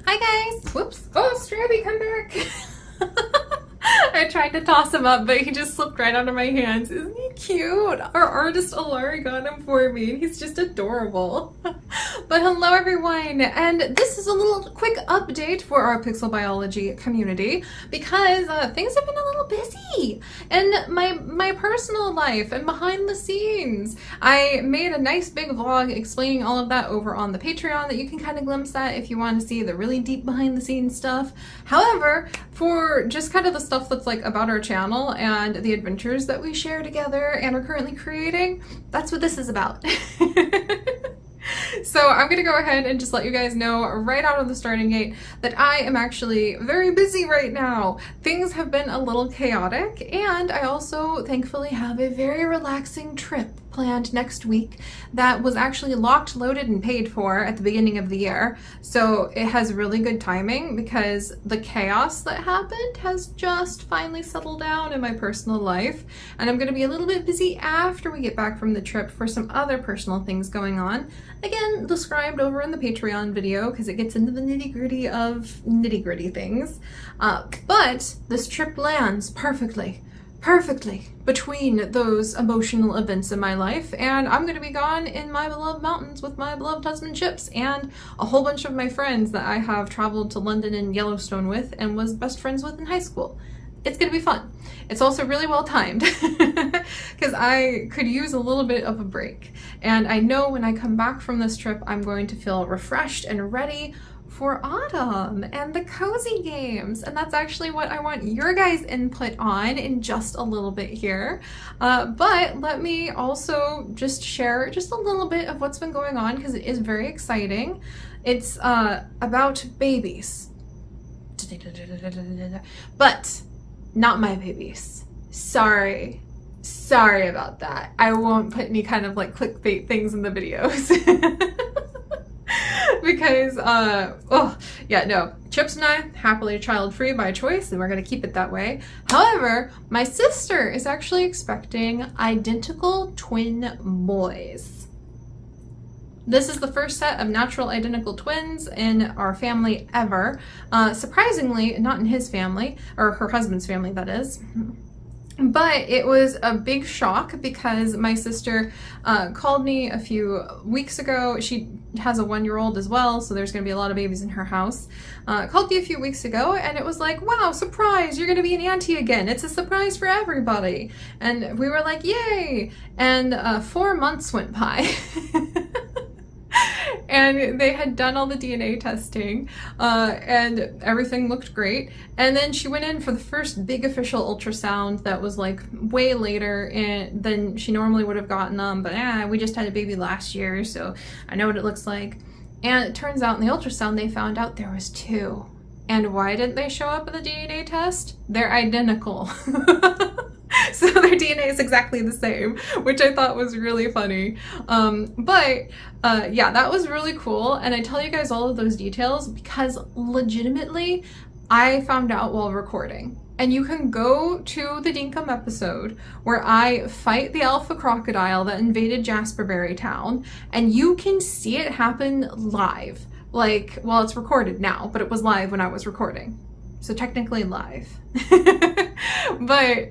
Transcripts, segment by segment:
Hi guys! Whoops. Oh, Strabby, come back! I tried to toss him up, but he just slipped right out of my hands. Isn't he cute? Our artist Alari got him for me. He's just adorable. But hello everyone, and this is a little quick update for our pixel biology community because things have been a little busy in my personal life and behind the scenes. I made a nice big vlog explaining all of that over on the Patreon that you can kind of glimpse at if you want to see the really deep behind the scenes stuff. However, for just kind of the stuff that's like about our channel and the adventures that we share together and are currently creating, that's what this is about. So I'm gonna go ahead and just let you guys know right out of the starting gate that I am actually very busy right now. Things have been a little chaotic, and I also thankfully have a very relaxing trip planned next week that was actually locked, loaded, and paid for at the beginning of the year. So it has really good timing because the chaos that happened has just finally settled down in my personal life, and I'm gonna be a little bit busy after we get back from the trip for some other personal things going on. Again, described over in the Patreon video because it gets into the nitty-gritty of nitty-gritty things. But this trip lands perfectly between those emotional events in my life, and I'm gonna be gone in my beloved mountains with my beloved husband Chips and a whole bunch of my friends that I have traveled to London and Yellowstone with and was best friends with in high school. It's gonna be fun. It's also really well timed because I could use a little bit of a break, and I know when I come back from this trip I'm going to feel refreshed and ready for autumn and the cozy games, and that's actually what I want your guys' input on in just a little bit here. But let me also just share just a little bit of what's been going on because it is very exciting. It's about babies, but not my babies. Sorry about that. I won't put any kind of like clickbait things in the videos. Because, oh, yeah, no. Chips and I, happily child-free by choice, and we're gonna keep it that way. However, my sister is actually expecting identical twin boys. This is the first set of natural identical twins in our family ever. Surprisingly, not in his family, or her husband's family, that is. But it was a big shock because my sister called me a few weeks ago. She has a 1-year-old as well, so there's gonna be a lot of babies in her house. Called me a few weeks ago and it was like, wow, surprise, you're gonna be an auntie again. It's a surprise for everybody. And we were like, yay! And 4 months went by. And they had done all the DNA testing and everything looked great. And then she went in for the first big official ultrasound that was like way later than she normally would have gotten them. But we just had a baby last year, so I know what it looks like. And it turns out in the ultrasound they found out there was 2. And why didn't they show up in the DNA test? They're identical. So their DNA is exactly the same, which I thought was really funny. Yeah, that was really cool. And I tell you guys all of those details because legitimately I found out while recording. And you can go to the Dinkum episode where I fight the alpha crocodile that invaded Jasperberry Town, and you can see it happen live. Like, well, it's recorded now, but it was live when I was recording. So technically live. But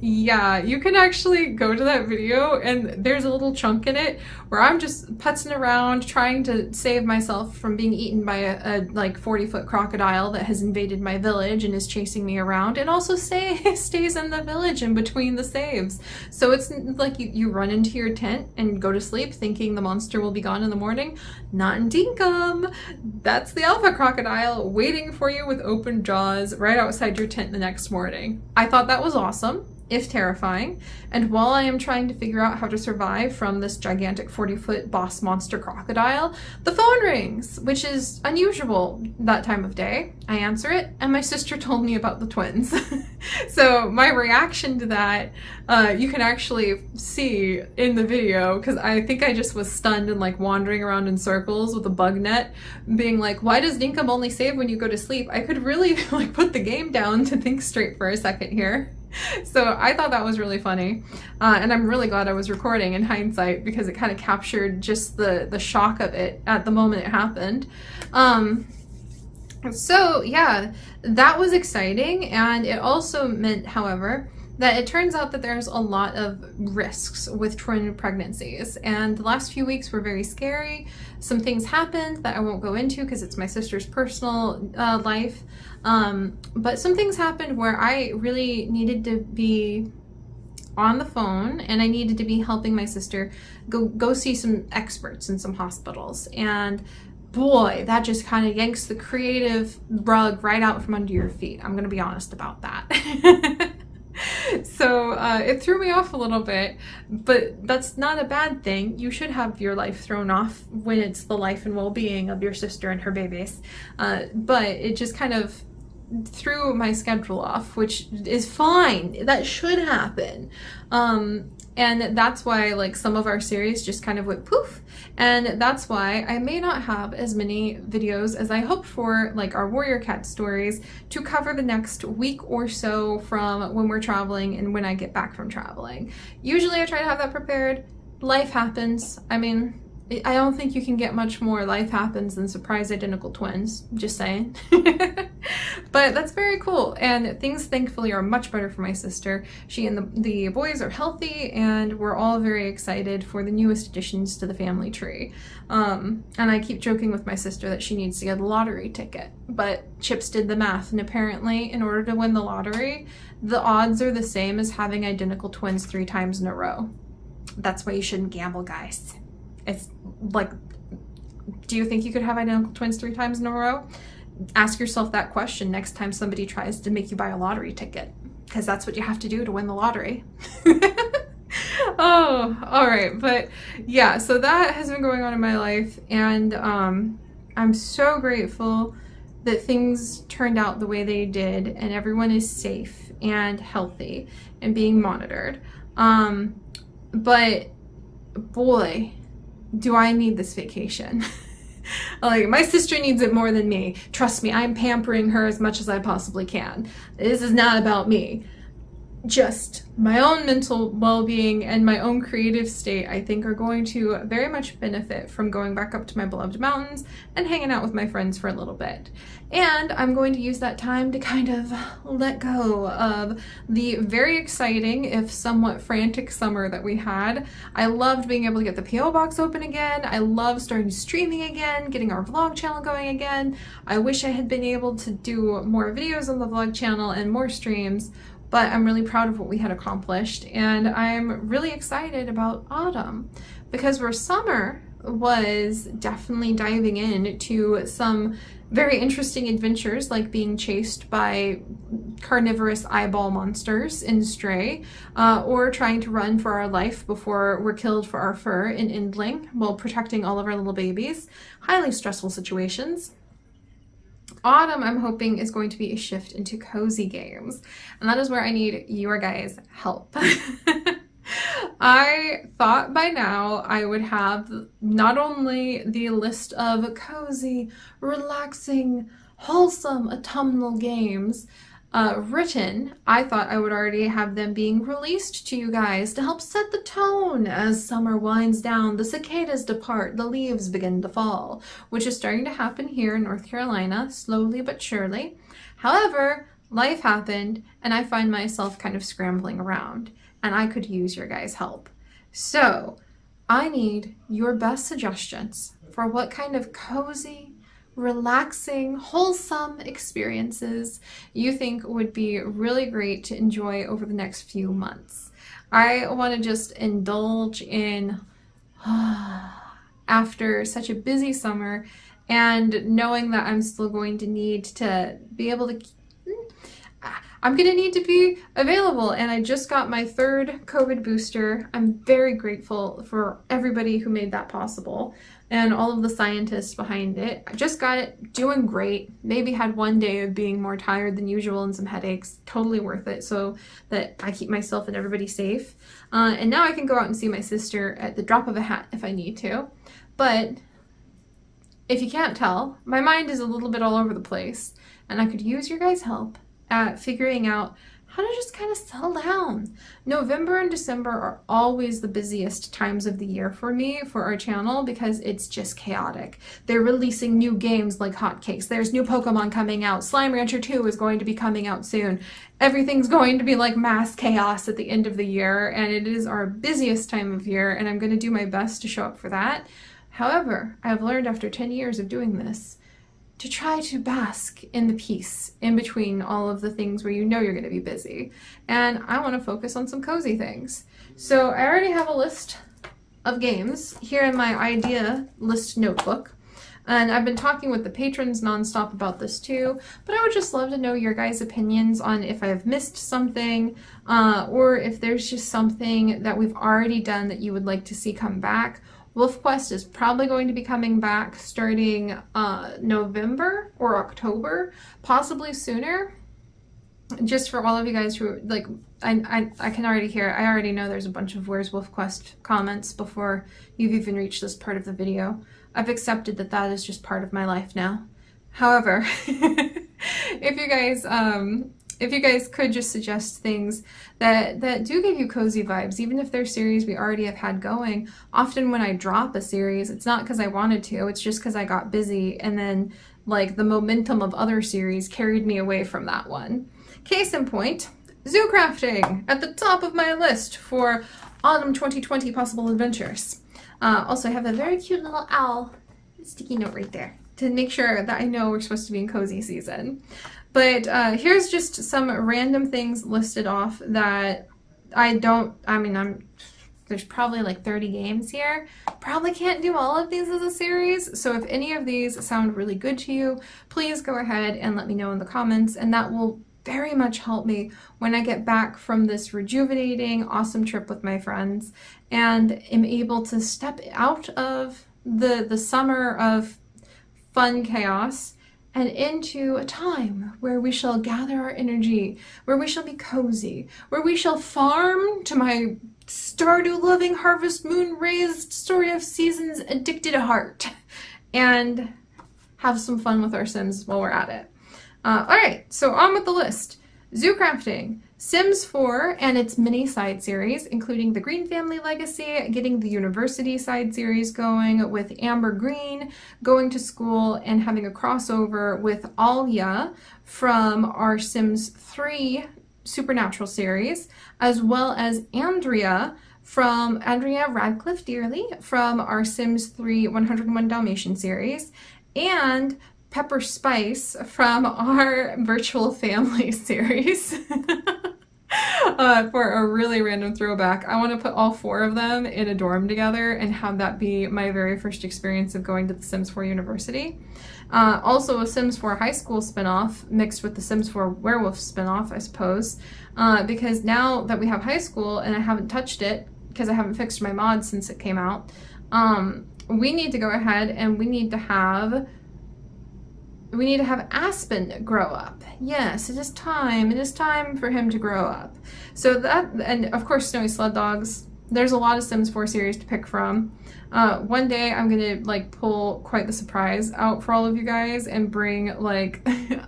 yeah, you can actually go to that video and there's a little chunk in it where I'm just putzing around trying to save myself from being eaten by a like 40-foot crocodile that has invaded my village and is chasing me around, and also stays in the village in between the saves. So it's like you run into your tent and go to sleep thinking the monster will be gone in the morning. Not in Dinkum. That's the alpha crocodile waiting for you with open jaws right outside your tent the next morning. I thought that was awesome, if terrifying, and while I am trying to figure out how to survive from this gigantic 40-foot boss monster crocodile, the phone rings, which is unusual that time of day. I answer it, and my sister told me about the twins. So my reaction to that, you can actually see in the video, because I think I just was stunned and like wandering around in circles with a bug net, being like, why does Dinkum only save when you go to sleep? I could really like put the game down to think straight for a second here. So I thought that was really funny, and I'm really glad I was recording in hindsight because it kind of captured just the shock of it at the moment it happened. So yeah, that was exciting, and it also meant, however, that it turns out that there's a lot of risks with twin pregnancies, and the last few weeks were very scary. Some things happened that I won't go into because it's my sister's personal life, but some things happened where I really needed to be on the phone, and I needed to be helping my sister go see some experts in some hospitals. And boy, that just kind of yanks the creative rug right out from under your feet. I'm gonna be honest about that. So it threw me off a little bit, but that's not a bad thing. You should have your life thrown off when it's the life and well-being of your sister and her babies. But it just kind of threw my schedule off, which is fine. That should happen. And that's why like some of our series just kind of went poof, and that's why I may not have as many videos as I hoped for, like our warrior cat stories, to cover the next week or so from when we're traveling and when I get back from traveling. Usually I try to have that prepared. Life happens. I mean, I don't think you can get much more life happens than surprise identical twins, just saying. But that's very cool, and things thankfully are much better for my sister. She and the boys are healthy, and we're all very excited for the newest additions to the family tree. And I keep joking with my sister that she needs to get a lottery ticket, but Chips did the math, and apparently in order to win the lottery, the odds are the same as having identical twins 3 times in a row. That's why you shouldn't gamble, guys. It's like, do you think you could have identical twins 3 times in a row? Ask yourself that question next time somebody tries to make you buy a lottery ticket, because that's what you have to do to win the lottery. Oh, all right. But yeah, so that has been going on in my life, and I'm so grateful that things turned out the way they did, and everyone is safe and healthy and being monitored. But boy, do I need this vacation. Like, my sister needs it more than me. Trust me, I'm pampering her as much as I possibly can. This is not about me. Just my own mental well-being and my own creative state, I think, are going to very much benefit from going back up to my beloved mountains and hanging out with my friends for a little bit. And I'm going to use that time to kind of let go of the very exciting, if somewhat frantic, summer that we had. I loved being able to get the PO box open again. I love starting streaming again, getting our vlog channel going again. I wish I had been able to do more videos on the vlog channel and more streams, but I'm really proud of what we had accomplished, and I'm really excited about autumn, because where summer was definitely diving into some very interesting adventures, like being chased by carnivorous eyeball monsters in Stray, or trying to run for our life before we're killed for our fur in Endling while protecting all of our little babies. Highly stressful situations. Autumn, I'm hoping, is going to be a shift into cozy games, and that is where I need your guys' help. I thought by now I would have not only the list of cozy, relaxing, wholesome, autumnal games written, I thought I would already have them being released to you guys to help set the tone as summer winds down, the cicadas depart, the leaves begin to fall, which is starting to happen here in North Carolina, slowly but surely. However, life happened, and I find myself kind of scrambling around, and I could use your guys' help. So I need your best suggestions for what kind of cozy, relaxing, wholesome experiences you think would be really great to enjoy over the next few months. I want to just indulge in, after such a busy summer, and knowing that I'm still going to need to be able to, I'm going to need to be available, and I just got my 3rd COVID booster. I'm very grateful for everybody who made that possible and all of the scientists behind it. I just got it, doing great. Maybe had one day of being more tired than usual and some headaches. Totally worth it so that I keep myself and everybody safe. And now I can go out and see my sister at the drop of a hat if I need to. But if you can't tell, my mind is a little bit all over the place, and I could use your guys' help at figuring out how to just kind of settle down. November and December are always the busiest times of the year for me, for our channel, because it's just chaotic. They're releasing new games like hotcakes. There's new Pokemon coming out. Slime Rancher 2 is going to be coming out soon. Everything's going to be like mass chaos at the end of the year, and it is our busiest time of year, and I'm going to do my best to show up for that. However, I've learned after 10 years of doing this to try to bask in the peace in between all of the things where you know you're going to be busy. And I want to focus on some cozy things. So I already have a list of games here in my idea list notebook. And I've been talking with the patrons nonstop about this too, but I would just love to know your guys' opinions on if I've missed something, or if there's just something that we've already done that you would like to see come back. WolfQuest is probably going to be coming back starting November or October, possibly sooner. Just for all of you guys who, like, I can already hear, I already know there's a bunch of "Where's WolfQuest" comments before you've even reached this part of the video. I've accepted that that is just part of my life now. However, if you guys could just suggest things that do give you cozy vibes, even if they're series we already have had going. Often when I drop a series, it's not because I wanted to, it's just because I got busy, and then like the momentum of other series carried me away from that one. Case in point, zoo crafting at the top of my list for autumn 2020 possible adventures. Also, I have a very cute little owl sticky note right there to make sure that I know we're supposed to be in cozy season. But here's just some random things listed off that there's probably like 30 games here. Probably can't do all of these as a series, so if any of these sound really good to you, please go ahead and let me know in the comments, and that will very much help me when I get back from this rejuvenating, awesome trip with my friends and am able to step out of the summer of fun chaos and into a time where we shall gather our energy, where we shall be cozy, where we shall farm to my Stardew loving, harvest moon raised, story of seasons addicted heart, and have some fun with our Sims while we're at it. Alright, so on with the list. Zoo crafting, Sims 4 and its mini side series, including the Green Family Legacy, getting the university side series going with Amber Green, going to school, and having a crossover with Alia from our Sims 3 Supernatural series, as well as Andrea Radcliffe Dearly from our Sims 3 101 Dalmatian series, and Pepper Spice from our Virtual Family series. For a really random throwback, I want to put all 4 of them in a dorm together and have that be my very first experience of going to the Sims 4 University. Also a Sims 4 High School spinoff mixed with the Sims 4 Werewolf spinoff, I suppose, because now that we have high school and I haven't touched it because I haven't fixed my mods since it came out, we need to go ahead and we need to have Aspen grow up. Yes, it is time. It is time for him to grow up. So that, and of course Snowy Sled Dogs. There's a lot of Sims 4 series to pick from. One day I'm gonna like pull quite the surprise out for all of you guys and bring like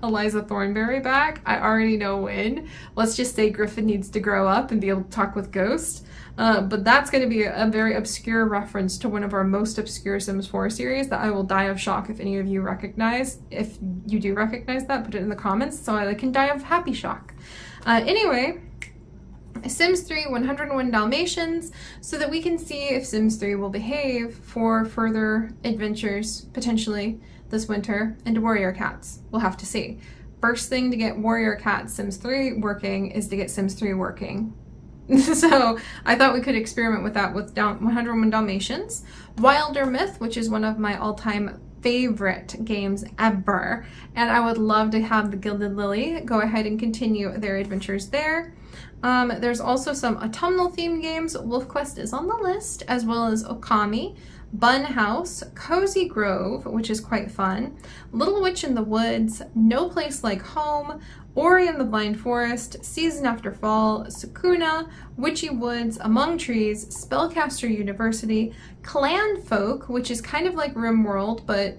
Eliza Thornberry back. I already know when. Let's just say Griffin needs to grow up and be able to talk with Ghost. But that's going to be a very obscure reference to one of our most obscure Sims 4 series that I will die of shock if any of you recognize. If you do recognize that, put it in the comments so I can die of happy shock. Anyway, Sims 3 101 Dalmatians, so that we can see if Sims 3 will behave for further adventures, potentially this winter, into Warrior Cats. We'll have to see. First thing to get Warrior Cat Sims 3 working is to get Sims 3 working. So I thought we could experiment with that with 101 Dalmatians. Wilder Myth, which is one of my all-time favorite games ever, and I would love to have the Gilded Lily go ahead and continue their adventures there. There's also some autumnal themed games. WolfQuest is on the list, as well as Okami, Bun House, Cozy Grove, which is quite fun, Little Witch in the Woods, No Place Like Home, Ori and the Blind Forest, Season After Fall, Sukuna, Witchy Woods, Among Trees, Spellcaster University, Clan Folk, which is kind of like RimWorld, but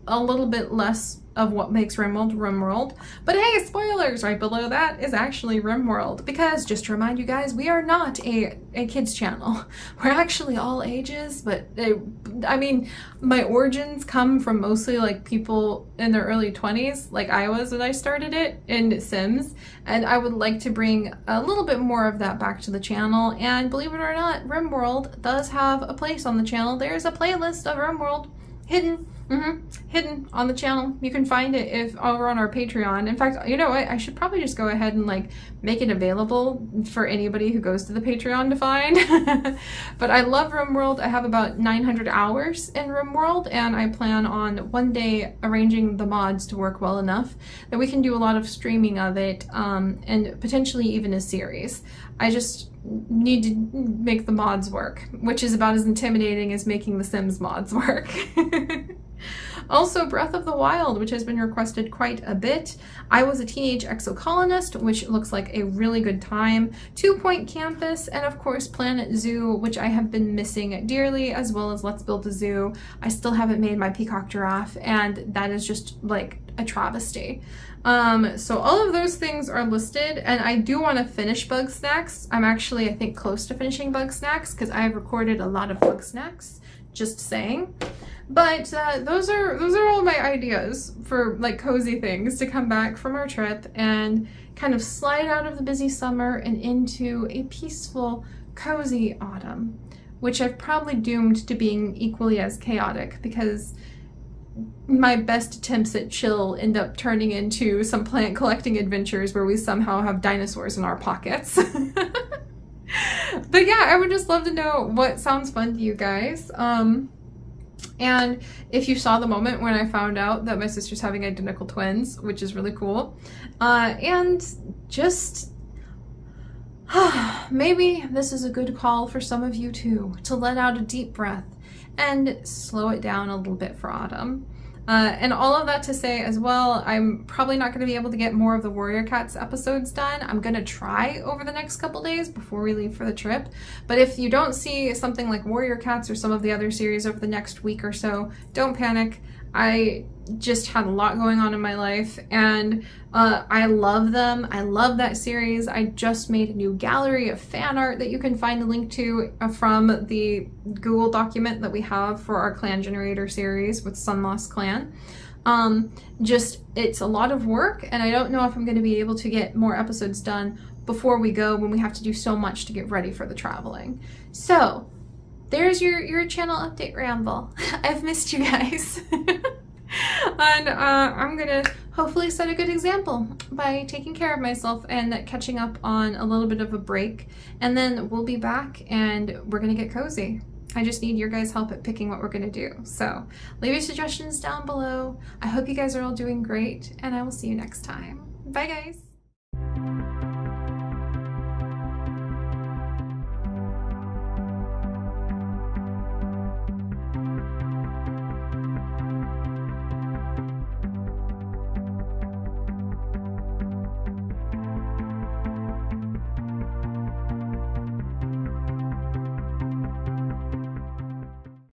a little bit less of what makes RimWorld RimWorld. But hey, spoilers, right below that is actually RimWorld, because just to remind you guys, we are not a kids channel. We're actually all ages, but I mean, my origins come from mostly like people in their early 20s, like I was when I started it in Sims, and I would like to bring a little bit more of that back to the channel. And believe it or not, RimWorld does have a place on the channel. There's a playlist of RimWorld hidden on the channel. You can find it if over on our Patreon. In fact, you know what, I should probably just go ahead and like make it available for anybody who goes to the Patreon to find. But I love RimWorld. I have about 900 hours in RimWorld, and I plan on one day arranging the mods to work well enough that we can do a lot of streaming of it, and potentially even a series. I just need to make the mods work, which is about as intimidating as making the Sims mods work. Also, Breath of the Wild, which has been requested quite a bit. I Was a Teenage Exocolonist, which looks like a really good time. 2 Point Campus, and of course Planet Zoo, which I have been missing dearly, as well as Let's Build a Zoo. I still haven't made my peacock giraffe, and that is just like a travesty. So all of those things are listed, and I do want to finish Bug Snacks. I'm actually, I think, close to finishing Bug Snacks because I have recorded a lot of Bug Snacks, just saying. But those are all my ideas for like cozy things to come back from our trip and kind of slide out of the busy summer and into a peaceful, cozy autumn, which I've probably doomed to being equally as chaotic because my best attempts at chill end up turning into some plant collecting adventures where we somehow have dinosaurs in our pockets. But yeah, I would just love to know what sounds fun to you guys. And if you saw the moment when I found out that my sister's having identical twins, which is really cool. And just maybe this is a good call for some of you too, to let out a deep breath and slow it down a little bit for autumn. And all of that to say as well, I'm probably not going to be able to get more of the Warrior Cats episodes done. I'm going to try over the next couple days before we leave for the trip. But if you don't see something like Warrior Cats or some of the other series over the next week or so, don't panic. I just had a lot going on in my life, and I love them. I love that series. I just made a new gallery of fan art that you can find the link to from the Google document that we have for our clan generator series with Sunlost Clan. It's a lot of work, and I don't know if I'm going to be able to get more episodes done before we go when we have to do so much to get ready for the traveling. So there's your channel update ramble. I've missed you guys. And I'm gonna hopefully set a good example by taking care of myself and catching up on a little bit of a break, and then we'll be back and we're gonna get cozy. I just need your guys' help at picking what we're gonna do. So leave your suggestions down below. I hope you guys are all doing great, and I will see you next time. Bye guys.